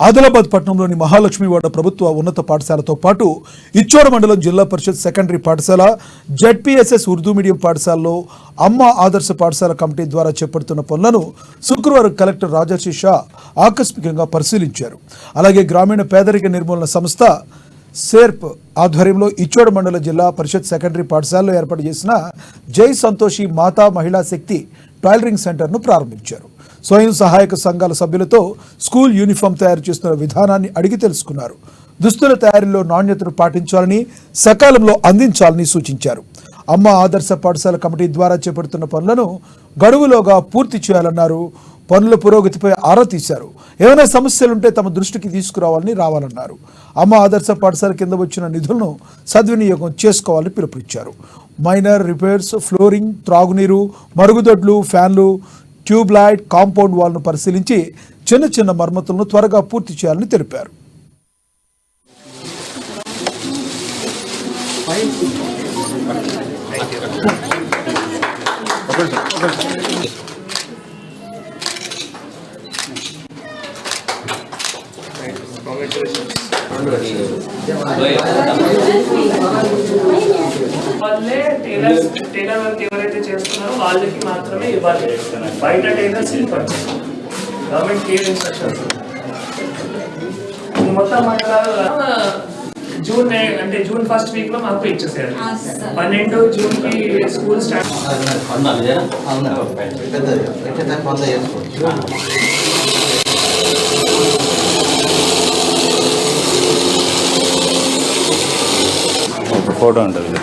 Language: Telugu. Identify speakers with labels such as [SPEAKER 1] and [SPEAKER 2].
[SPEAKER 1] ఆదిలాబాద్ పట్టణంలోని మహాలక్ష్మివాడ ప్రభుత్వ ఉన్నత పాఠశాలతో పాటు ఇచ్చోడ మండలం జిల్లా పరిషత్ సెకండరీ పాఠశాల, జెడ్పీఎస్ఎస్ ఉర్దూ మీడియం పాఠశాలలో అమ్మ ఆదర్శ పాఠశాల కమిటీ ద్వారా చేపడుతున్న పనులను శుక్రవారం కలెక్టర్ రాజర్షి షా ఆకస్మికంగా పరిశీలించారు. అలాగే గ్రామీణ పేదరిక నిర్మూలన సంస్థ సేర్ప్ ఆధ్వర్యంలో ఇచ్చోడ మండల జిల్లా పరిషత్ సెకండరీ పాఠశాలలో ఏర్పాటు చేసిన జై సంతోషి మాతా మహిళా శక్తి టైలరింగ్ సెంటర్ను ప్రారంభించారు. స్వయం సహాయక సంఘాల సభ్యులతో స్కూల్ యూనిఫామ్ తయారు చేస్తున్న విధానాన్ని అడిగి తెలుసుకున్నారు. దుస్తుల తయారీలో నాణ్యతను పాటించాలని, సకాలంలో అందించాలని సూచించారు. అమ్మ ఆదర్శ పాఠశాల కమిటీ ద్వారా చేపడుతున్న పనులను గడువులోగా పూర్తి చేయాలన్నారు. పనుల పురోగతిపై ఆరా తీశారు. ఏమైనా సమస్యలుంటే తమ దృష్టికి రావాలన్నారు. అమ్మ ఆదర్శ పాఠశాల కింద వచ్చిన నిధులను సద్వినియోగం చేసుకోవాలని పిలుపునిచ్చారు. మైనర్ రిపేర్స్, ఫ్లోరింగ్, త్రాగునీరు, మరుగుదొడ్లు, ఫ్యాన్లు, ట్యూబ్ లైట్, కాంపౌండ్ వాల్ను పరిశీలించి చిన్న చిన్న మరమ్మతులను త్వరగా పూర్తి చేయాలని తెలిపారు.
[SPEAKER 2] వాళ్ళే టైలర్ వర్క్ ఎవరైతే చేస్తున్నారో వాళ్ళకి మాత్రమే ఇవ్వాలి. బయట టైలర్స్ గవర్నమెంట్ క్లియర్ ఇన్స్ట్రక్షన్స్. మొత్తం మండలాలు జూన్ అంటే జూన్ ఫస్ట్ వీక్ లో మాకు ఇచ్చేసారు. 12 జూన్ కి స్కూల్ స్టార్ట్.
[SPEAKER 3] ఫోటో ఉంటుంది.